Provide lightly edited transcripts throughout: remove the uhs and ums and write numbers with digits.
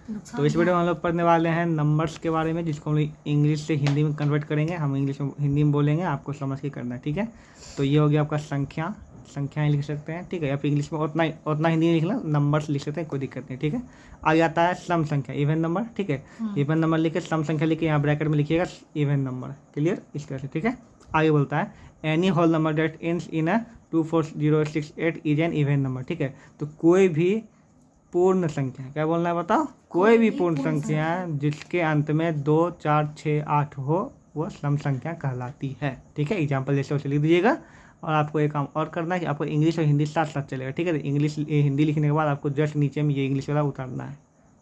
तो इस वीडियो में हम लोग पढ़ने वाले हैं नंबर्स के बारे में, जिसको हम इंग्लिश से हिंदी में कन्वर्ट करेंगे। हम इंग्लिश में हिंदी में बोलेंगे, आपको समझ के करना है, ठीक है। तो ये हो गया आपका संख्याएं लिख सकते हैं, ठीक है। या फिर इंग्लिश में उतना हिंदी नहीं लिखना, नंबर्स लिख सकते हैं, कोई दिक्कत नहीं, ठीक है। आगे आता है सम संख्या, इवन नंबर, ठीक है। इवन नंबर लिखे, सम संख्या लिखे, यहाँ ब्रैकेट में लिखिएगा इवन नंबर, क्लियर, इस तरह से, ठीक है। आगे बोलता है any whole number that ends in a 24068 is an even number, ठीक है। तो कोई भी पूर्ण संख्या, क्या बोलना है बताओ, कोई भी पूर्ण संख्या जिसके अंत में 2, 4, 6, 8 हो वो सम संख्या कहलाती है, ठीक है। एग्जाम्पल जैसे उसे लिख दीजिएगा। और आपको एक काम और करना है कि आपको इंग्लिश और हिंदी साथ साथ चलेगा, ठीक है। इंग्लिश हिंदी लिखने के बाद आपको जस्ट नीचे में ये इंग्लिश वाला उतारना है।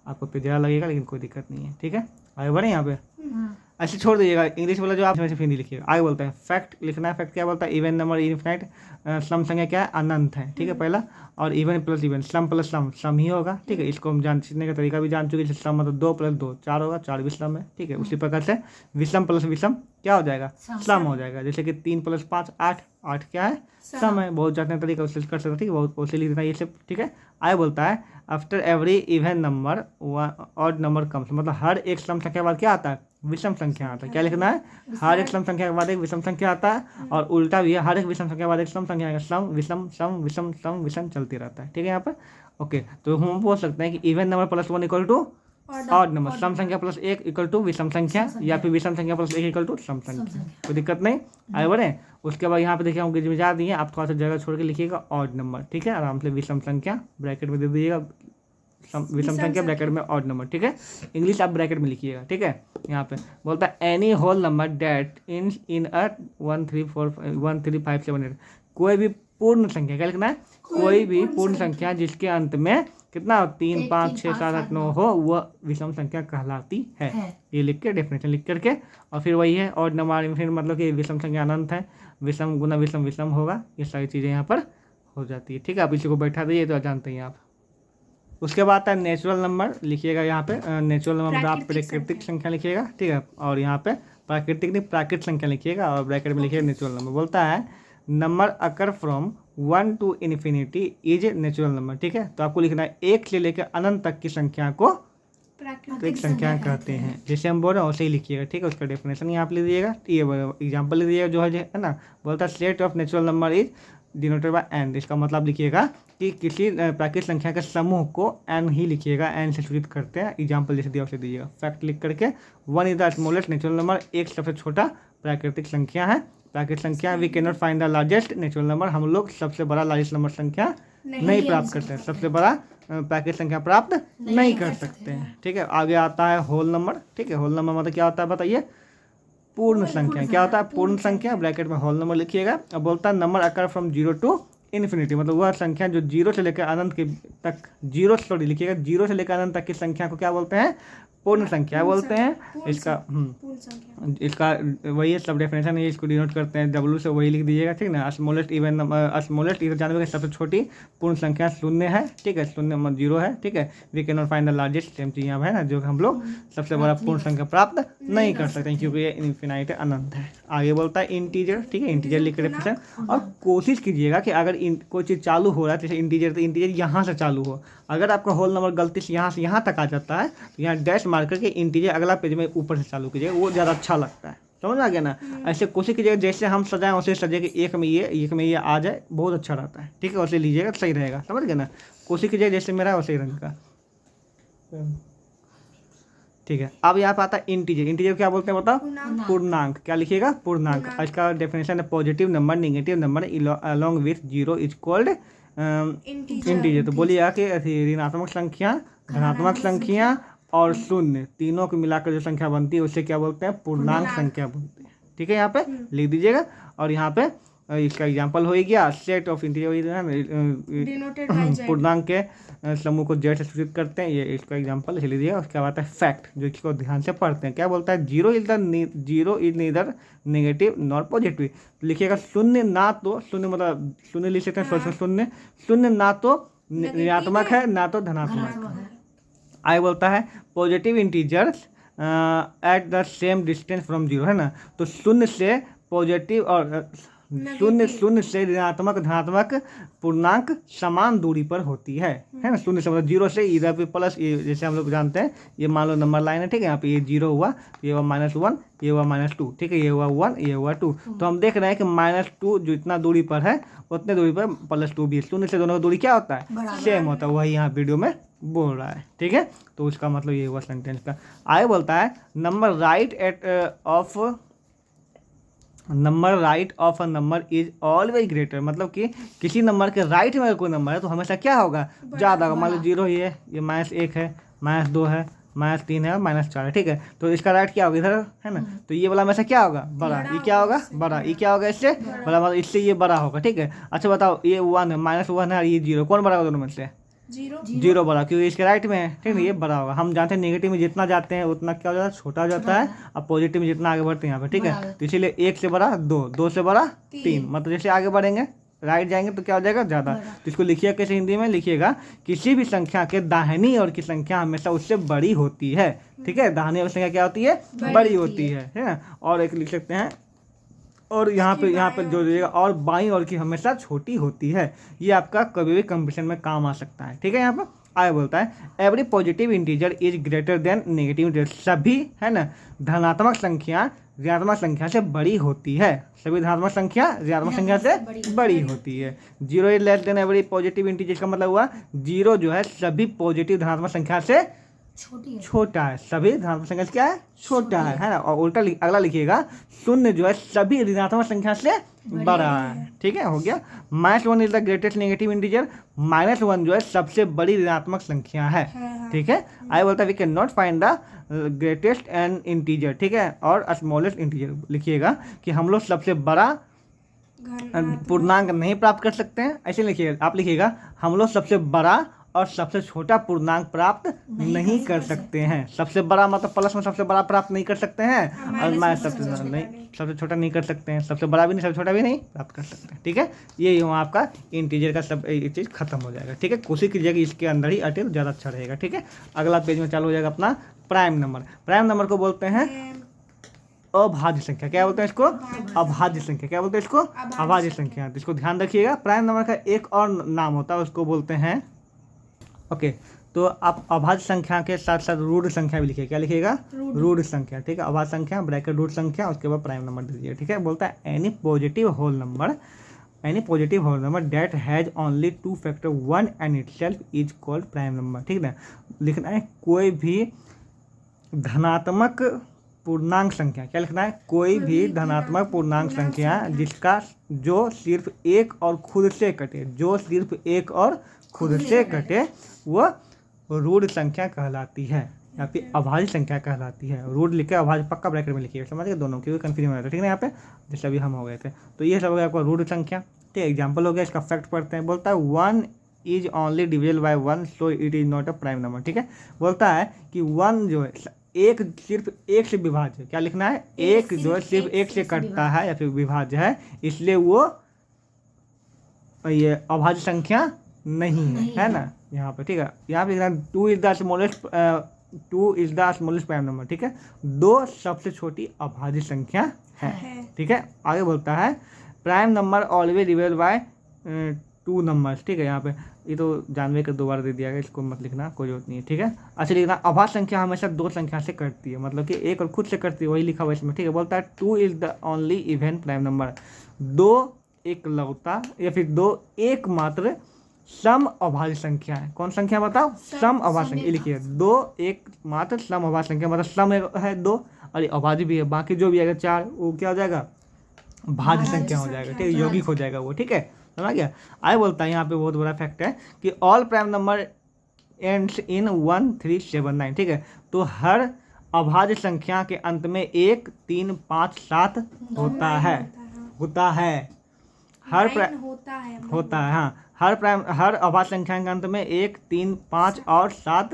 आपको पिजरा लगेगा लेकिन कोई दिक्कत नहीं है, ठीक है। आगे बढ़े यहाँ पे, ऐसे छोड़ दीजिएगा इंग्लिश वाला जो आप हिंदी लिखिएगा। आगे बोलते हैं फैक्ट लिखना है। फैक्ट क्या बोलता है, इवन नंबर इनफिनाइट, सम संख्या क्या है, अनंत है, ठीक है पहला। और इवन प्लस इवन, सम प्लस सम ही होगा, ठीक है। इसको हम सीखने का तरीका भी जान चुके हैं। सम मतलब 2 + 2 4 होगा, 4 भी सम है, ठीक है। उसी प्रकार से विषम प्लस विषम क्या हो जाएगा, सम हो जाएगा। जैसे कि 3 + 5 8, 8 क्या है, सम है। बहुत जाते हैं तरीका उससे कर सकते हैं, ठीक है। बहुत उसे लिख देना ये सब, ठीक है। आगे बोलता है after every even number odd number comes, मतलब हर एक सम संख्या के बाद क्या आता है, विषम संख्या आता है। क्या लिखना है, हर एक सम संख्या के बाद एक विषम संख्या आता है। और उल्टा भी है, हर एक विषम संख्या के बाद एक सम संख्या आएगा। सम विषम सम विषम सम विषम चलती रहता है, ठीक है। यहाँ पर ओके, तो हम बोल सकते हैं कि इवन नंबर +1 = ऑड नंबर, सम संख्या +1 = विषम संख्या, या फिर विषम संख्या +1 = सम संख्या, कोई दिक्कत नहीं। आगे बढ़े। उसके बाद यहाँ पे देखिए हम विचार दिए, आप थोड़ा सा जगह छोड़ के लिखिएगा ऑड नंबर, ठीक है। आराम से विषम संख्या ब्रैकेट में दे दीजिएगा, विषम संख्या ब्रैकेट में ऑड नंबर, ठीक है। इंग्लिश आप ब्रैकेट में लिखिएगा, ठीक है। यहाँ पे बोलता है एनी होल नंबर डेट इन अ 1 3 4 1 3 5 7 8, कोई भी पूर्ण संख्या, क्या लिखना है, कोई भी पूर्ण संख्या जिसके अंत में कितना 3 5 6 7 8 9 हो वह विषम संख्या कहलाती है। ये लिख के डेफिनेशन लिख करके, और फिर वही है ऑड नंबर, फिर मतलब कि विषम संख्या अनंत है, विषम गुना विषम विषम होगा, ये सारी चीज़ें यहाँ पर हो जाती है, ठीक है। आप इसी को बैठा दीजिए तो जानते हैं आप। उसके बाद है नेचुरल नंबर, लिखिएगा यहाँ पे नेचुरल नंबर मतलब आप प्राकृतिक संख्या लिखिएगा, ठीक है। और यहाँ पे प्राकृतिक नहीं प्राकृतिक संख्या लिखिएगा, और ब्रैकेट में लिखिएगा नेचुरल नंबर। बोलता है number occur from 1 to infinity is natural number, ठीक है। तो आपको लिखना है 1 से लेकर अनंत तक की संख्या को प्राकृतिक संख्या कहते हैं। जैसे हम बोल रहे हैं वैसे ही लिखिएगा, ठीक है। उसका डेफिनेशन यहाँ पे लिख दीजिएगा, ये एग्जाम्पल लिख दीजिएगा जो है ना। बोलता है set of natural number is denoted by N, इसका मतलब लिखिएगा कि किसी प्राकृतिक संख्या के समूह को एन ही लिखिएगा, एन से सूचित करते हैं। एग्जाम्पल जैसे दिया उसे दीजिएगा। फैक्ट लिख करके 1 is the smallest natural number, एक सबसे छोटा प्राकृतिक संख्या है। प्राकृतिक संख्या we can not find the largest natural number, हम लोग सबसे बड़ा लार्जेस्ट नंबर संख्या नहीं प्राप्त करते हैं, सबसे बड़ा प्राकृतिक संख्या प्राप्त नहीं कर सकते हैं, ठीक है। आगे आता है होल नंबर, ठीक है। होल नंबर मतलब क्या होता है बताइए, पूर्ण संख्या। क्या होता है, पूर्ण संख्या, ब्रैकेट में होल नंबर लिखिएगा। अब बोलता है number occur from 0 to infinity, मतलब वह संख्या जो 0 से लेकर अनंत के तक, 0 लिखिएगा, 0 से लेकर अनंत तक की संख्या को क्या बोलते हैं, पूर्ण संख्या बोलते हैं। इसका वही है, सब डेफिनेशन है, इसको डिनोट करते हैं W से, वही लिख दीजिएगा, ठीक ना। स्मॉलेस्ट इवन नंबर, स्मॉलेस्ट इधर जानते सबसे छोटी पूर्ण संख्या 0 है, ठीक है। 0 है, ठीक है। We can not find the largest, same चीज यहाँ है ना, जो हम लोग सबसे बड़ा पूर्ण संख्या प्राप्त नहीं कर सकते हैं, क्योंकि ये इनफिनाइट अनंत है। आगे बोलता है इंटीजर, ठीक है। इंटीजर लिख कर डेफिनेशन, और कोशिश कीजिएगा कि अगर कोई चीज़ चालू हो रहा है, जैसे इंटीजर, तो इंटीजर यहाँ से चालू हो। अगर आपका होल नंबर गलती से यहाँ तक आ जाता है तो यहाँ डैश मार करके इंटीजर अगला पेज में ऊपर से चालू कीजिएगा, वो ज़्यादा अच्छा लगता है, समझ आ गया ना। ऐसे कोशिश कीजिएगा जैसे हम सजाएं वैसे सजाए कि एक में ये आ जाए, बहुत अच्छा रहता है, ठीक है। वैसे लीजिएगा सही रहेगा, समझ गए ना। कोशिश कीजिएगा जैसे मेरा वैसे ही रंग का, ठीक है। अब यहाँ पे आता है इंटीजर। इंटीजर क्या बोलते हैं बताओ, पूर्णांक। क्या लिखिएगा, पूर्णांक। इसका डेफिनेशन है positive number negative number along with 0 is called integer. तो बोलिएगा कि ऋणात्मक संख्या, धनात्मक संख्या और शून्य तीनों को मिलाकर जो संख्या बनती है उसे क्या बोलते हैं, पूर्णांक संख्या बोलते हैं, ठीक है। यहाँ पे लिख दीजिएगा। और यहाँ पे इसका एग्जाम्पल हो गया सेट ऑफ इंटीजर, पूर्णांक के समूह को जेड से सूचित करते हैं, ये इसका एग्जाम्पल लिख लीजिएगा। उसके बाद है फैक्ट, जो इसको ध्यान से पढ़ते हैं। क्या बोलता है, 0 is neither negative not positive, लिखिएगा शून्य ना तो, शून्य मतलब शून्य लिख सकते हैं, शून्य ना तो ऋणात्मक है ना तो धनात्मक है। आगे बोलता है positive integers at the same distance from 0, है ना। तो शून्य से पॉजिटिव और शून्य शून्य से ऋणात्मक धनात्मक पूर्णांक समान दूरी पर होती है ना। शून्य से मतलब जीरो से इधर पे प्लस, ये जैसे हम लोग जानते हैं, ये मान लो नंबर लाइन है, ठीक है। यहाँ पे ये जीरो हुआ, ये हुआ -1, ये हुआ -2, ठीक है। ये हुआ 1, ये हुआ 2। तो हम देख रहे हैं कि -2 जो इतना दूरी पर है उतने दूरी पर +2 भी है। शून्य से दोनों का दूरी क्या होता है? सेम होता है। वही यहाँ वीडियो में बोल रहा है, ठीक है। तो उसका मतलब ये हुआ सेंटेंस का। आगे बोलता है number right of a number is always greater, मतलब कि किसी नंबर के राइट में अगर कोई नंबर है तो हमेशा क्या होगा? ज़्यादा होगा। मान लो 0 ही है, ये -1 है, -2 है, -3 है और -4 है, ठीक है। तो इसका राइट क्या होगा? इधर है ना। तो ये वाला हमेशा क्या होगा? बड़ा। ये क्या होगा? बड़ा। ये क्या होगा? इससे बड़ा, मतलब इससे ये बड़ा होगा, ठीक है। अच्छा बताओ, ये 1 है, -1 है और ये 0, कौन बड़ा होगा दोनों में से? जीरो बड़ा, क्योंकि इसके राइट में है, ठीक है। ये बड़ा होगा। हम जानते हैं नेगेटिव में जितना जाते हैं उतना क्या हो जाता है? छोटा हो जाता है। और पॉजिटिव में जितना आगे बढ़ते हैं यहाँ पे, ठीक है। तो इसीलिए 1 से बड़ा 2, 2 से बड़ा 3, मतलब जैसे आगे बढ़ेंगे राइट जाएंगे तो क्या हो जाएगा? ज़्यादा। तो इसको लिखिएगा कैसे? हिंदी में लिखिएगा, किसी भी संख्या के दाहिनी ओर की संख्या हमेशा उससे बड़ी होती है, ठीक है। दाहिनी ओर संख्या क्या होती है? बड़ी होती है ना। और एक लिख सकते हैं, और यहाँ पे जो देगा, और बाईं ओर की हमेशा छोटी होती है। ये आपका कभी भी कंपटीशन में काम आ सकता है, ठीक है। यहाँ पर आगे बोलता है every positive integer is greater than negative integer, सभी है ना धनात्मक संख्या ऋणात्मक संख्या से बड़ी होती है। सभी धनात्मक संख्या ऋणात्मक संख्या से बड़ी होती है। 0 is less than every positive integer का मतलब हुआ 0 जो है सभी पॉजिटिव धनात्मक संख्या से छोटा है। सभी धनात्मक संख्या से क्या है? छोटा है ना। और उल्टा अगला लिखिएगा, शून्य जो है सभी ऋणात्मक संख्या से बड़ा है, ठीक है। हो गया। -1 is the greatest negative integer, -1 जो है सबसे बड़ी ऋणात्मक संख्या है, ठीक है। आई बोलता है we can not find the greatest and integer, ठीक है, और स्मॉलेस्ट इंटीजर। लिखिएगा कि हम लोग सबसे बड़ा पूर्णांक नहीं प्राप्त कर सकते हैं, ऐसे लिखिएगा। आप लिखिएगा हम लोग सबसे बड़ा और सबसे छोटा पूर्णांक प्राप्त नहीं कर सकते हैं। सबसे बड़ा मतलब प्लस में सबसे बड़ा प्राप्त नहीं कर सकते हैं, और मैं सबसे छोटा नहीं कर सकते हैं। सबसे बड़ा भी नहीं, सबसे छोटा भी नहीं प्राप्त कर सकते हैं, ठीक है। ये वहाँ आपका इंटीजर का सब एक चीज़ खत्म हो जाएगा, ठीक है। कोशिश कीजिएगा इसके अंदर ही अटे तो ज़्यादा अच्छा रहेगा, ठीक है। अगला पेज में चालू हो जाएगा अपना प्राइम नंबर। प्राइम नंबर को बोलते हैं अभाज्य संख्या। क्या बोलते हैं इसको? अभाज्य संख्या। क्या बोलते हैं इसको? अभाज्य संख्या। तो इसको ध्यान रखिएगा। प्राइम नंबर का एक और नाम होता है, उसको बोलते हैं ओके। तो आप अभाज्य संख्या के साथ साथ रूढ़ संख्या भी लिखिए। क्या लिखिएगा? रूढ़ संख्या, ठीक है। अभाज्य संख्या ब्रैकेट रूढ़ संख्या, उसके बाद प्राइम नंबर दीजिए, ठीक है। बोलता है any positive whole number that has only 2 factor 1 and itself is called prime number, ठीक है। लिखना है कोई भी धनात्मक पूर्णांक संख्या। क्या लिखना है? कोई भी धनात्मक पूर्णांक संख्या जिसका जो सिर्फ एक और खुद से कटे, जो सिर्फ एक और खुद से कटे, वो रूढ़ संख्या कहलाती है या फिर अभाज्य संख्या कहलाती है। रूढ़ लिखे, अभाज्य पक्का ब्रैकेट में लिखिए, समझ गए दोनों, क्योंकि कन्फ्यूजन हो जाता है, ठीक है। यहाँ पे जैसे अभी हम हो गए थे, तो ये सब हो गया आपका रूढ़ संख्या, ठीक है। एग्जाम्पल हो गया, इसका फैक्ट पढ़ते हैं। बोलता है 1 is only divisible by 1 so it is not a prime number, ठीक है। बोलता है कि 1 जो है एक सिर्फ एक से विभाज्य। क्या लिखना है? एक जो है सिर्फ एक से कटता है या फिर विभाज्य है, इसलिए वो ये अभाज्य संख्या नहीं है ना यहाँ पे, ठीक है। यहाँ पे लिखना 2 is the smallest prime number, ठीक है। 2 सबसे छोटी अभाज्य संख्या है, ठीक है। आगे बोलता है prime number always divided by 2 numbers, ठीक है। यहाँ पे ये तो जानवे के 2 बार दे दिया गया, इसको मत लिखना, कोई जरूरत नहीं है, ठीक है। अच्छा लिखना अभाज्य संख्या हमेशा 2 संख्या से कटती है, मतलब कि एक और खुद से कटती है, वही लिखा हुआ इसमें, ठीक है। बोलता है 2 is the only even prime number, 2 एकलौता या फिर 2 एकमात्र सम अभाज्य संख्या है। कौन संख्या बताओ? सम अभाज्य संख्या। लिखिए 2 एकमात्र सम अभाज्य संख्या, मतलब सम है 2 और अभाज्य भी है, बाकी जो भी आएगा 4 वो क्या हो जाएगा? भाज्य संख्या हो जाएगा, ठीक है। यौगिक हो जाएगा वो, ठीक है। समझ गया? आगे बोलता है यहाँ पे बहुत बड़ा फैक्ट है कि all prime number ends in 1 3 7 9, ठीक है। तो हर अभाज्य संख्या के अंत में 1 3 5 7 होता है हर होता है हाँ। हर अभाज्य संख्या के अंत में 1 3 5 और 7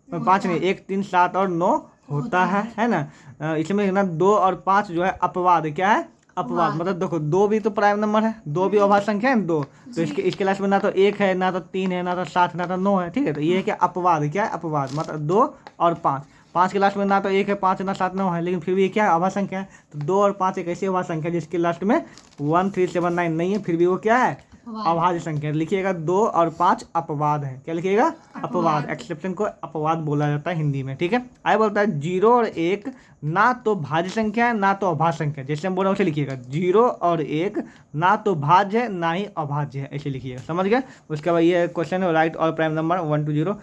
5 नहीं 1 3 7 और 9 होता है ना। इसमें ना 2 और 5 जो है अपवाद। क्या है? अपवाद। मतलब देखो 2 भी तो प्राइम नंबर है, 2 भी अभाज्य संख्या है 2, तो इसके क्लास में ना तो 1 है, ना तो 3 है, ना तो 7, ना तो 9 है, ठीक है। तो ये है कि अपवाद। क्या है? अपवाद मतलब 2 और 5 5 के लास्ट में ना तो 1 है, 5 ना 7 9 है, लेकिन फिर भी ये क्या है, अभाज्य संख्या है। तो 2 और 5 एक ऐसी अभाज्य संख्या है जिसके लास्ट में 1379 नहीं है, फिर भी वो क्या है, अभाज्य संख्या। लिखिएगा 2 और 5 अपवाद है। क्या लिखिएगा, अपवाद। एक्सेप्शन को अपवाद बोला जाता है हिंदी में, ठीक है। आगे बोलता है 0 और 1 ना तो भाज्य संख्या है ना तो अभाज्य संख्या। जैसे हम बोल रहे हैं उसे लिखिएगा, 0 और 1 ना तो भाज्य है ना ही अभाज्य है, ऐसे लिखिएगा। समझ गए। उसके बाद ये क्वेश्चन है, right all prime number 1 to 0,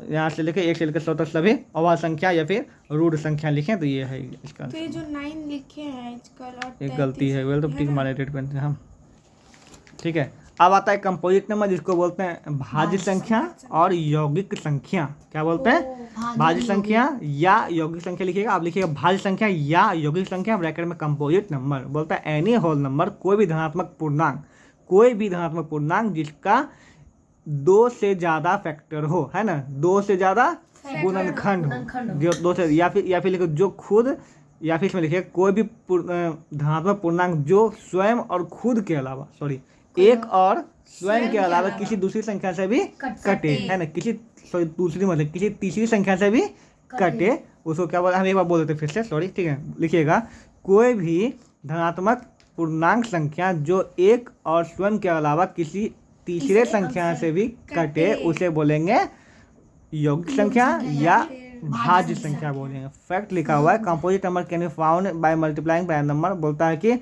यहाँ से लेके 1 से लेकर 100 तक सभी अभाज्य संख्या या फिर रूढ़ संख्या लिखें। तो ये है इसका। तो ये जो 9 लिखे हैं आजकल, एक गलती है, वेल तो टिक मारे रेड पेन से हम, ठीक है। अब आता है कंपोजिट नंबर, जिसको बोलते हैं भाज्य संख्या और यौगिक संख्या। क्या बोलते हैं, भाज्य संख्या या यौगिक संख्या लिखिएगा। आप लिखिएगा भाज्य संख्या या यौगिक संख्या, ब्रैकेट में कंपोजिट नंबर। बोलता है एनी होल नंबर, कोई भी धनात्मक पूर्णांक जिसका 2 से ज़्यादा फैक्टर हो, है ना, 2 से ज़्यादा गुणनखंड हो, जो 2 से, या फिर लिखो जो खुद, या फिर इसमें लिखिए कोई भी धनात्मक पूर्णांक जो स्वयं और खुद के अलावा, एक और स्वयं के अलावा किसी दूसरी संख्या से भी कटे, है ना, किसी तीसरी संख्या से भी कटे, उसको क्या बोला, हम एक बार बोल देते फिर से, ठीक है। लिखिएगा कोई भी धनात्मक पूर्णांक संख्या जो एक और स्वयं के अलावा किसी तीसरे संख्या से भी कटे, उसे बोलेंगे यौगिक संख्या या भाज्य संख्या बोलेंगे। फैक्ट लिखा हुआ है, composite number can be found by multiplying prime number. बोलता है कि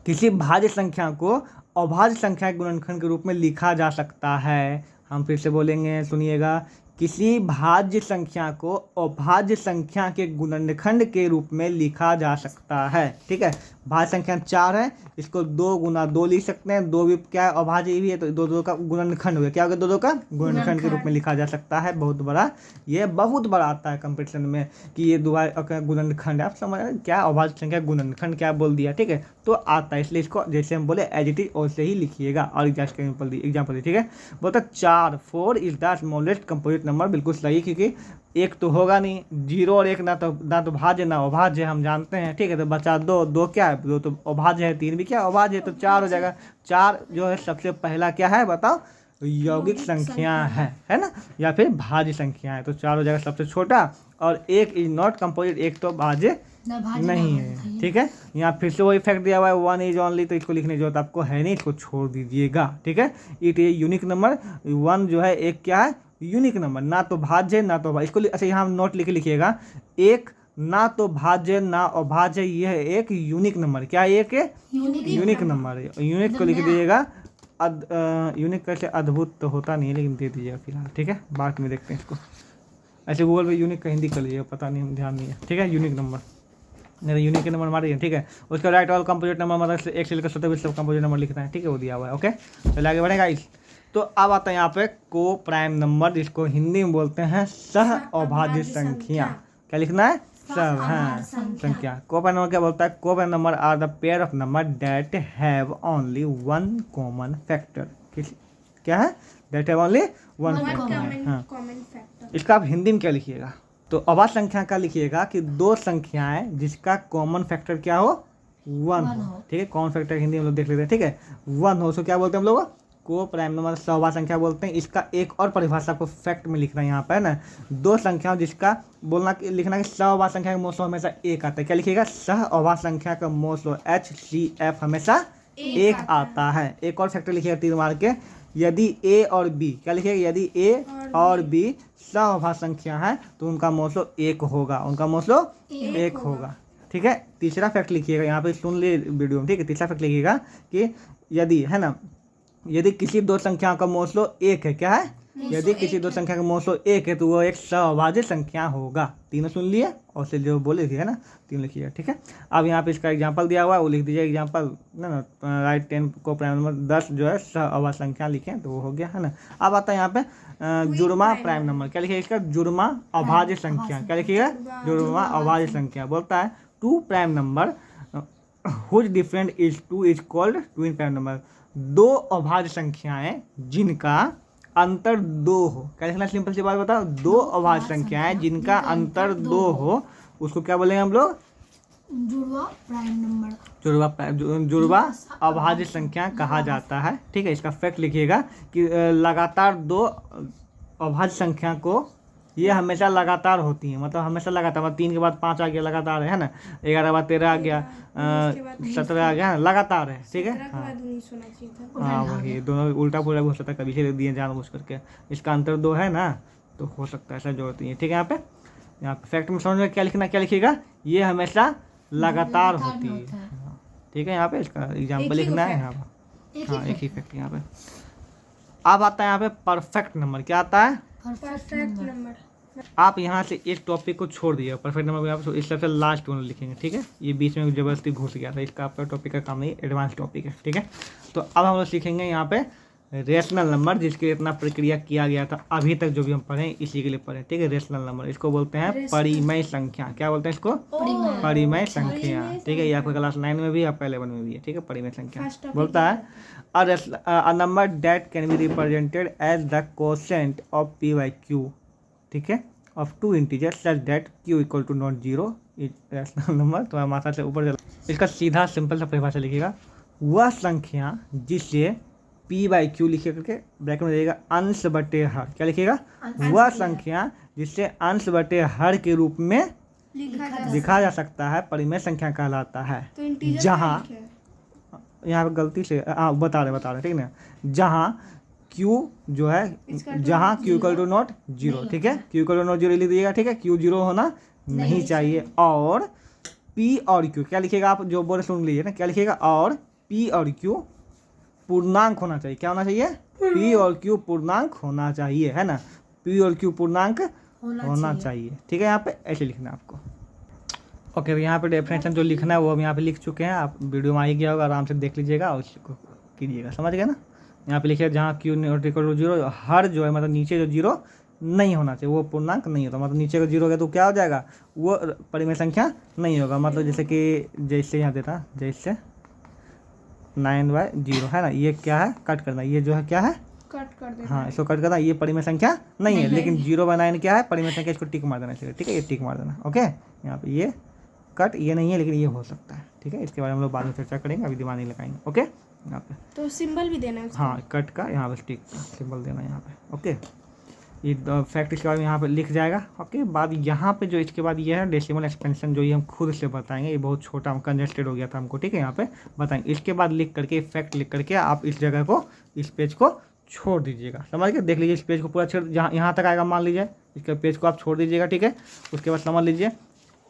किसी भाज्य संख्या को अभाज्य संख्या के गुणनखंड के रूप में लिखा जा सकता है। हम फिर से बोलेंगे, सुनिएगा, किसी भाज्य संख्या को अभाज्य संख्या के गुणनखंड के रूप में लिखा जा सकता है, ठीक है। भाज्य संख्या 4 है, इसको 2 गुना 2 लिख सकते हैं, 2 भी क्या अभाज्य भी है, तो 2 का गुणनखंड हो गया। क्या हो गया, 2 का गुणनखंड के रूप में लिखा जा सकता है। बहुत बड़ा, ये बहुत बड़ा आता है कंपटीशन में कि ये दोबारा गुणनखंड है। आप समझ रहे हैं क्या, अभाज्य संख्या गुणनखंड क्या बोल दिया, ठीक है, तो आता है। इसलिए इसको जैसे हम बोले एज इट इज वैसे ही लिखिएगा। और एग्जाम्पल दी, ठीक है। बोलता 4 is the smallest composite number, बिल्कुल सही, क्योंकि एक तो होगा नहीं, 0 और 1 ना तो भाज्य ना अभाज्य, हम जानते हैं, ठीक है। तो बचा 2 क्या है, 2 तो अभाज्य है, 3 भी क्या अभाज्य है, तो 4 हो जाएगा। 4 जो है सबसे पहला क्या है बताओ, यौगिक संख्या है ना, या फिर भाज्य संख्या है। तो 4 हो जाएगा सबसे छोटा, और 1 इज नॉट कंपोजिट, 1 तो भाज्य नहीं है, ठीक है। यहाँ फिर से वही फैक्ट दिया हुआ है, 1 इज ओनली, तो इसको लिखने की जरूरत आपको है नहीं, इसको छोड़ दीजिएगा, ठीक है। इट इज यूनिक नंबर, 1 जो है एक क्या है, यूनिक नंबर, ना तो भाज्य ना तो अभाज्य। इसको अच्छा यहाँ नोट लिख लिखिएगा, एक ना तो भाज्य ना अभाज्य, यह एक यूनिक नंबर। क्या एक है, यूनिक नंबर है। यूनिक को लिख दीजिएगा। यूनिक कैसे, अद्भुत तो होता नहीं है, लेकिन दे दीजिएगा फिलहाल, ठीक है। बाद में देखते हैं इसको, ऐसे गूगल पे यूनिक का हिंदी कर लीजिएगा, पता नहीं, ध्यान नहीं है, ठीक है। यूनिक नंबर नहीं, यूनिक के नंबर मारिए, ठीक है। उसका राइट ऑल कंपोजिट नंबर, मतलब 1 से लेकर 100 सब कंपोजिट नंबर लिखना है, ठीक है, वो दिया हुआ है। ओके, चलिए आगे बढ़ेगा इस। तो अब आता है यहाँ पे को प्राइम नंबर, जिसको हिंदी में बोलते हैं सह अभाज्य संख्या। क्या लिखना है, सह संख्या। को प्राइम नंबर क्या बोलता है, coprime number are the pair of number that have only 1 common factor. क्या है, that have only 1 common factor. इसका आप हिंदी में क्या लिखिएगा, तो अभाज्य संख्या का लिखिएगा कि 2 संख्याएं जिसका कॉमन फैक्टर क्या हो, 1 हो, ठीक है। कॉमन फैक्टर हिंदी में लोग देख लेते हैं, ठीक है, 1 हो, उसको क्या बोलते हैं हम लोग, को प्राइम नंबर सहअभाज्य संख्या बोलते हैं। इसका एक और परिभाषा आपको फैक्ट में लिखना है यहाँ पर, है ना, 2 संख्याओं जिसका लिखना कि सहअभाज्य संख्या का मोस्टलो हमेशा 1 आता है। क्या लिखिएगा, सहअभाज्य संख्या का मोस्टलो HCF हमेशा 1 आता है। एक और फैक्टर लिखिएगा तीर मार के, यदि A और B, क्या लिखिएगा, यदि A और B सहअभाज्य संख्या है तो उनका मोस्टलो 1 होगा, उनका मोस्टलो 1 होगा, ठीक है। तीसरा फैक्ट लिखिएगा, यहाँ पे सुन लिए वीडियो में, ठीक है। तीसरा फैक्ट लिखिएगा कि यदि, है ना, यदि किसी 2 संख्याओं का मोस्टलो 1 है, क्या है, यदि किसी 2 संख्या का मोस्टलो 1 है तो वो एक सहअभाज्य संख्या होगा। तीनों सुन लिए, और से जो बोले थे, है ना, 3 लिखिएगा, ठीक है। अब यहाँ पे इसका एग्जांपल दिया हुआ है, वो लिख दीजिए एग्जांपल, ना राइट 10 को प्राइम नंबर 10 जो है सहअभाज्य संख्या लिखें, तो वो हो गया, है ना। अब आता है यहाँ पे जुड़वा प्राइम नंबर। क्या लिखिएगा इसका, जुड़वा अभाज्य संख्या। क्या लिखिएगा, जुड़वा अभाज्य संख्या। बोलता है 2 prime number whose different is 2 is called twin prime number. 2 अभाज्य संख्याएं जिनका अंतर 2 हो। क्या लिखना, सिंपल सी बात बताओ, 2 अभाज्य संख्याएं जिनका अंतर 2 हो, उसको क्या बोलेंगे हम लोग, जुड़वा प्राइम नंबर, जुड़वा अभाज्य संख्या कहा जाता है, ठीक है। इसका फैक्ट लिखिएगा कि लगातार 2 अभाज्य संख्या को ये हमेशा लगातार होती हैं, मतलब हमेशा लगातार, मतलब 3 के बाद 5 आ गया लगातार है ना, 11 के बाद 13 आ गया, 17 आ गया है, लगातार है, ठीक है। 17 के बाद 19 होना चाहिए था। हाँ वही दोनों उल्टा पुल्टा भी हो सकता है, कभी से दिए जानबूझ करके, इसका अंतर 2 है ना, तो हो सकता है ऐसा जरूरत नहीं है, ठीक है। यहाँ पे फैक्ट में समझ में क्या लिखना, क्या लिखिएगा, ये हमेशा लगातार होती है, हाँ, ठीक है। यहाँ पे इसका एग्जाम्पल लिखना है यहाँ पे, हाँ एक ही फैक्ट यहाँ पे। अब आता है यहाँ पे परफेक्ट नंबर, क्या आता है, परफेक्ट नंबर। आप यहाँ से एक टॉपिक को छोड़ दिए, परफेक्ट नंबर आप इस सबसे लास्ट वन लिखेंगे, ठीक है। ये बीच में जबरदस्ती घुस गया था, इसका आपका टॉपिक का काम नहीं, एडवांस टॉपिक है, ठीक है। तो अब हम लोग सीखेंगे यहाँ पे रेशनल नंबर, जिसके लिए इतना प्रक्रिया किया गया था अभी तक, जो भी हम पढ़े इसी के लिए पढ़े, ठीक है। रेशनल नंबर इसको बोलते हैं परिमेय संख्या, क्या बोलते हैं इसको, परिमेय संख्या, ठीक है। ये आपका क्लास 9 में भी, आपका 11 में भी है, ठीक है। परिमेय संख्या बोलता है a number that can be represented as the quotient of p by q, ठीक है, of two integers such that q equal to not 0 is rational number। तो माथा से ऊपर चला, इसका सीधा सिंपल सा परिभाषा लिखिएगा, वह संख्या जिसे p बाई क्यू लिखे करके ब्रैकेट में देगा अंश बटे हर, क्या लिखिएगा, वह संख्या जिससे अंश बटे हर के रूप में लिखा जा सकता है परिमेय संख्या कहलाता है। तो इंटीजर जहाँ यहाँ पे गलती से बता रहे ठीक है ना, जहाँ q जो है, जहाँ q इक्वल टू नॉट 0, ठीक है, q इक्वल टू नॉट 0 लिख दीजिएगा, ठीक है, q 0 होना नहीं चाहिए, और p और q क्या लिखिएगा, आप जो बोले सुन लीजिए ना, क्या लिखिएगा, और p और q पूर्णांक होना चाहिए, क्या होना चाहिए, p और q पूर्णांक होना चाहिए, है ना, p और q पूर्णांक होना चाहिए, ठीक है। यहाँ पे ऐसे लिखना है आपको, ओके। तो यहाँ पे डेफिनेशन जो लिखना है वो हम यहाँ पे लिख चुके हैं, आप वीडियो में आ ही गया होगा, आराम से देख लीजिएगा और उसको कीजिएगा, समझ गए ना। यहाँ पे लिखिए जहाँ q नॉट इक्वल टू 0, हर जो है मतलब नीचे जो 0 नहीं होना चाहिए, वो पूर्णांक नहीं होता, मतलब नीचे का 0 होगा तो क्या हो जाएगा, वो परिमेय संख्या नहीं होगा। मतलब जैसे यहाँ देता, जैसे 9/0 है ना, ये क्या है, कट करना, ये जो है क्या है, कट कर देना, हाँ इसको कट करना, ये परिमेय संख्या नहीं है, लेकिन 0/9 क्या है, परिमेय संख्या, इसको टिक मार देना चाहिए, ठीक है, ये टिक मार देना, ओके। यहाँ पे ये कट ये नहीं है, लेकिन ये हो सकता है, ठीक है, इसके बारे में हम लोग बाद में चर्चा करेंगे, अभी दिमाग नहीं लगाएंगे, ओके। यहाँ पे तो सिंबल भी देना है उसका। हाँ कट का यहाँ पे टिक का सिंबल देना है यहाँ पे, ओके। ये फैक्ट इसके बाद में यहाँ पे लिख जाएगा, ओके। बाद यहाँ पे जो इसके बाद ये है डेसिमल एक्सपेंशन, जो ये हम खुद से बताएंगे, ये बहुत छोटा कंजेस्टेड हो गया था हमको, ठीक है, यहाँ पे बताएंगे। इसके बाद लिख करके फैक्ट लिख करके आप इस जगह को, इस पेज को छोड़ दीजिएगा, समझ के देख लीजिए, इस पेज को पूरा छोड़, जहाँ यहाँ तक आएगा मान लीजिए, इसके पेज को आप छोड़ दीजिएगा, ठीक है। उसके बाद समझ लीजिए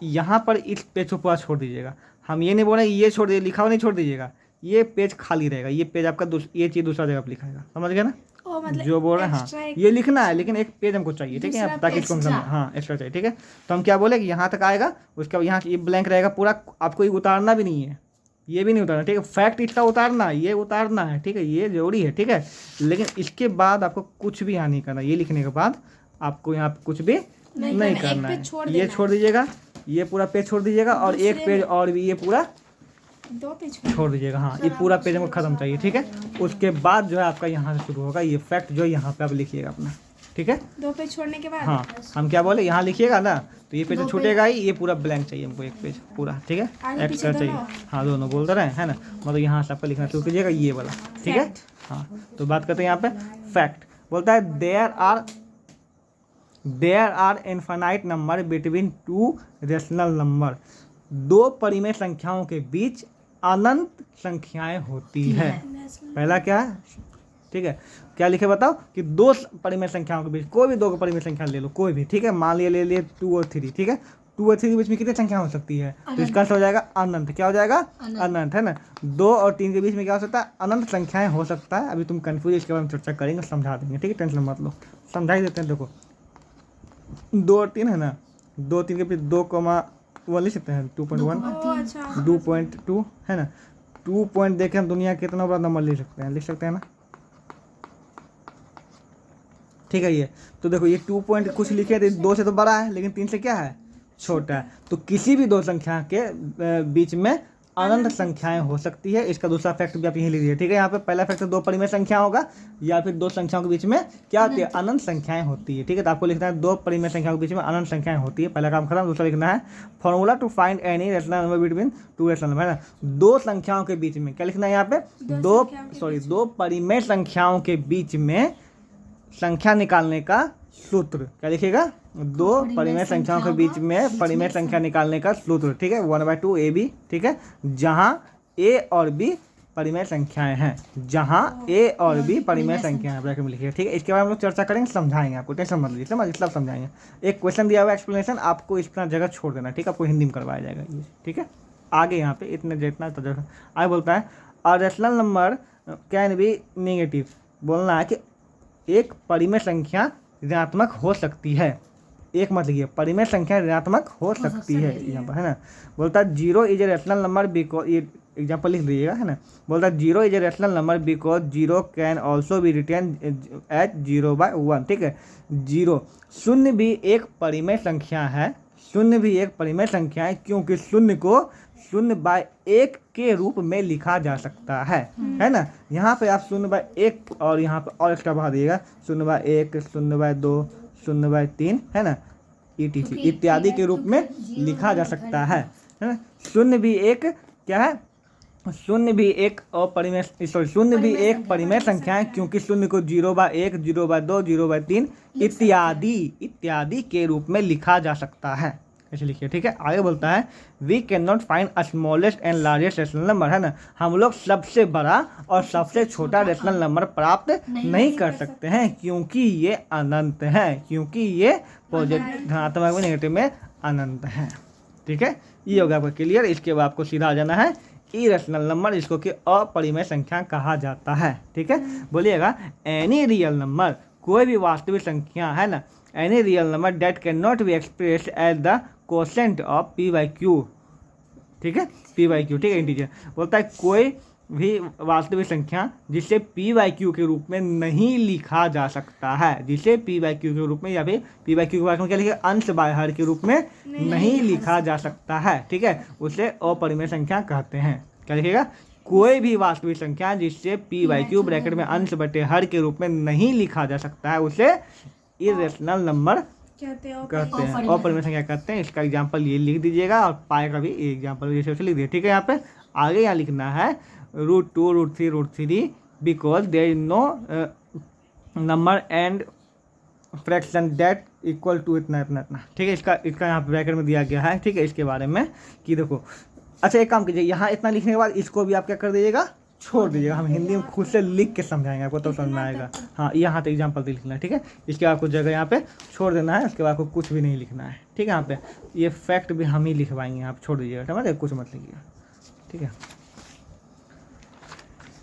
यहाँ पर इस पेज को पूरा छोड़ दीजिएगा, हम ये नहीं बोल रहे ये छोड़ दीजिए, लिखा हुआ नहीं छोड़ दीजिएगा, ये पेज खाली रहेगा, ये पेज आपका ये चीज़ दूसरा जगह पर लिखाएगा, समझ गए ना, मतलब जो बोल रहे हैं, हाँ ये लिखना है, लेकिन एक पेज हमको चाहिए, ठीक है, ताकि इसको हम समझ, हाँ एक्स्ट्रा चाहिए, ठीक है। तो हम क्या बोले कि यहाँ तक आएगा, उसके बाद यहाँ ये ब्लैंक रहेगा पूरा, आपको ये उतारना भी नहीं है, ये भी नहीं उतारना, ठीक है, फैक्ट इसका उतारना, ये उतारना है, ठीक है, ये जरूरी है, ठीक है। लेकिन इसके बाद आपको कुछ भी यहाँ नहीं करना, ये लिखने के बाद आपको यहाँ पे कुछ भी नहीं करना है, ये छोड़ दीजिएगा, ये पूरा पेज छोड़ दीजिएगा, और एक पेज और भी ये पूरा 2 पेज छोड़ दीजिएगा, हाँ ये पूरा पेज हमको खत्म चाहिए, ठीक है। उसके बाद जो है आपका यहाँ से शुरू होगा ये फैक्ट, जो यहाँ पे आप लिखिएगा अपना, ठीक है। 2 पेज छोड़ने के बाद, हाँ हम क्या बोले, यहाँ लिखिएगा ना, तो ये पेज तो छूटेगा ही, ये पूरा ब्लैंक चाहिए हमको, एक पेज पूरा, ठीक है, एक्स्ट्रा चाहिए, हाँ दोनों बोलते रहे, है ना, मतलब यहाँ से आपका लिखना शुरू कीजिएगा ये वाला, ठीक है। हाँ तो बात करते हैं यहाँ पे फैक्ट, बोलता है there are infinite number between 2 rational number, 2 परिमेय संख्याओं के बीच अनंत संख्याएं होती है। पहला क्या है, ठीक है, क्या लिखे बताओ, कि 2 परिमेय संख्याओं के बीच, कोई भी 2 परिमेय संख्या ले लो, कोई भी, ठीक है, मान लिया ले लिए 2 और 3, ठीक है, 2 और 3 के बीच में कितनी संख्या हो सकती है, तो इसका आंसर हो जाएगा अनंत, क्या हो जाएगा, अनंत, है ना। 2 और 3 के बीच में क्या हो सकता है, अनंत संख्याएं हो सकता है। अभी तुम कंफ्यूज, इसके बारे में चर्चा करेंगे, समझा देंगे, ठीक है, टेंशन मत लो, समझा ही देते हैं। देखो 2 और 3 है ना, 2 3 के बीच 2,1 लिख सकते हैं, 2.1, 2.2 है ना, 2 पॉइंट देखें हम दुनिया के कितना बड़ा नंबर लिख सकते हैं ना, ठीक है। ये तो देखो ये 2 पॉइंट कुछ लिखे थे, 2 से तो बड़ा है, लेकिन 3 से क्या है, छोटा है। तो किसी भी 2 संख्या के बीच में अनंत संख्याएं हो सकती है। इसका दूसरा फैक्ट भी आप यही लीजिए, ठीक है। यहाँ पे पहला फैक्ट 2 परिमेय संख्या होगा, या फिर 2 संख्याओं के बीच में क्या होती है, अनंत संख्याएं होती है, ठीक है। तो आपको लिखना है 2 परिमेय संख्याओं के बीच में अनंत संख्याएं होती है, पहला काम खत्म। दूसरा लिखना है formula to find any rational number between 2 rational number, है ना। 2 संख्याओं के बीच में क्या लिखना है यहाँ पे, 2 परिमेय संख्याओं के बीच में संख्या निकालने का सूत्र। क्या लिखिएगा? दो परिमेय संख्याओं के बीच में परिमेय संख्या निकालने का सूत्र, ठीक है, 1/2 AB, ठीक है, जहाँ A और B परिमेय संख्याएं हैं, जहाँ A और B परिमेय संख्याएं हैं, ब्रैकेट में लिखिए, ठीक है। इसके बारे में हम लोग चर्चा करेंगे, समझाएंगे आपको, टेंशन मत लीजिए, समझ सब समझाएंगे। एक क्वेश्चन दिया हुआ एक्सप्लेनेशन, आपको इतना जगह छोड़ देना, ठीक है, आपको हिंदी में करवाया जाएगा ये, ठीक है। आगे यहाँ पे इतने जितना तो आगे बोलता है a rational number can be negative, बोलना है कि एक परिमेय संख्या ऋणात्मक हो सकती है। एक मत लिखिए, परिमेय संख्या ऋणात्मक हो सकती है यहाँ पर, है ना। बोलता है 0 is a rational number because, ये एग्जाम्पल लिख लीजिएगा, है ना। बोलता है 0 is a rational number because 0 can also be written as 0/1, ठीक है। 0 शून्य भी एक परिमेय संख्या है, शून्य भी एक परिमेय संख्या है क्योंकि शून्य को 0/1 के रूप में लिखा जा सकता है ना। यहाँ पे आप 0/1 और यहाँ पे और एक्स्ट्रा बढ़ा दिएगा, 0/1, 0/2, 0/3, है ना, ETC इत्यादि के रूप में लिखा जा सकता है ना। शून्य भी एक क्या है? शून्य भी एक अपरिमेय, सॉरी, शून्य भी एक परिमेय संख्या है क्योंकि शून्य को 0/1, 0/2, 0/3 इत्यादि के रूप में लिखा जा सकता है। ऐसे लिखिए, ठीक है। आगे बोलता है we can not find a smallest and largest rational number, है ना। हम लोग सबसे बड़ा और सबसे छोटा रैशनल नंबर प्राप्त नहीं कर सकते हैं क्योंकि ये अनंत है, क्योंकि ये पॉजिटिव धनात्मक में नेगेटिव में अनंत है, ठीक है। ये होगा आपका क्लियर। इसके बाद आपको सीधा आ जाना है इरेशनल नंबर, जिसको कि अपरिमेय संख्या कहा जाता है, ठीक है। बोलिएगा एनी रियल नंबर, कोई भी वास्तविक संख्या, है ना, any real number that can not be expressed as the quotient of P/Q, ठीक है, P/Q, ठीक है, इंटीजर। बोलता है कोई भी वास्तविक संख्या जिसे P/Q के रूप में नहीं लिखा जा सकता है, जिसे P/Q के रूप में या फिर P/Q के बारे में क्या लिखे, अंश बाय हर के रूप में नहीं लिखा जा सकता है, ठीक है, उसे अपरिमेय संख्या कहते हैं। क्या लिखेगा? कोई भी वास्तविक संख्या जिससे P/Q ब्रैकेट में अंश बटे हर के रूप में नहीं लिखा जा सकता है उसे इरेशनल नंबर कहते हैं, अपरिमेय संख्या कहते हैं। इसका एग्जाम्पल ये लिख दीजिएगा और पाए का भी एग्जाम्पल जैसे लिख दिए, ठीक है। यहाँ पे आगे यहाँ लिखना है √2, √3, √3 because there is no number and fraction that equal to इतना इतना इतना, ठीक है। इसका यहाँ ब्रैकेट में दिया गया है, ठीक है। इसके बारे में कि देखो, अच्छा एक काम कीजिए, यहाँ इतना लिखने के बाद इसको भी आप क्या कर दीजिएगा, छोड़ दीजिएगा। हम हिंदी में खुद से लिख के समझाएंगे आपको, तो समझ में आएगा। हाँ, यहाँ तो एग्जाम्पल तो लिखना है, ठीक है। इसके बाद कुछ जगह यहाँ पे छोड़ देना है, उसके बाद आपको कुछ भी नहीं लिखना है, ठीक है। यहाँ पे ये फैक्ट भी हम ही लिखवाएंगे, आप छोड़ दीजिएगा, समझ, कुछ मत लिखिएगा, ठीक है।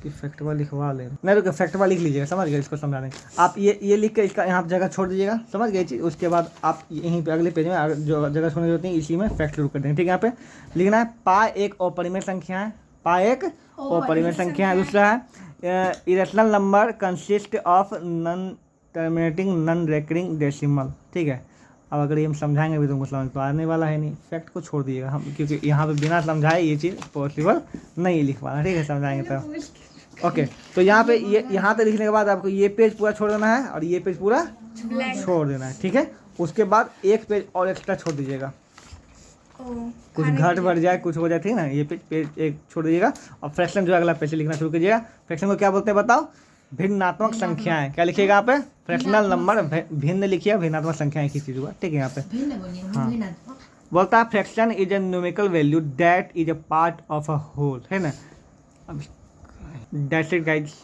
कि फैक्टवा लिखवा ले, नहीं रुके, फैक्टवा लिख लीजिएगा, समझ गए, इसको समझा देंगे। आप ये लिख के इसका यहाँ जगह छोड़ दीजिएगा, समझ गए चीज़। उसके बाद आप यहीं पे अगले पेज में जो जगह छोड़नी होती है इसी में फैक्ट शुरू कर देंगे, ठीक है। यहाँ पे लिखना है पा एक अपरिमेय संख्या है, पा एक अपरिमेय संख्या है। दूसरा है irrational number consist of non terminating non recurring decimal, ठीक है। अब अगर ये हम समझाएंगे भी तुमको समझ तो आने वाला है नहीं, फैक्ट को छोड़ दीजिएगा हम, क्योंकि यहाँ पे बिना समझाए ये चीज़ पॉसिबल नहीं लिख पाना, ठीक है। समझाएंगे तो ओके। तो यहाँ पे ये यहाँ पे लिखने के बाद आपको ये पेज पूरा छोड़ देना है और ये पेज पूरा छोड़ देना है, ठीक है। उसके बाद एक पेज और एक्स्ट्रा छोड़ दीजिएगा, कुछ घट बढ़ जाए, कुछ हो जाए, ठीक है ना। ये पेज एक छोड़ दीजिएगा और फ्रैक्शन जो अगला पेज से लिखना शुरू कीजिएगा। फ्रैक्शन को क्या बोलते हैं बताओ? भिन्नात्मक संख्याएं। क्या लिखिएगा यहाँ पे? फ्रैक्शनल नंबर, भिन्न लिखिए, भिन्नात्मक संख्याएं की चीज हुआ, ठीक है। यहाँ पे हाँ बोलता है fraction is a numerical value that is a part of a whole, है ना। That's it guys.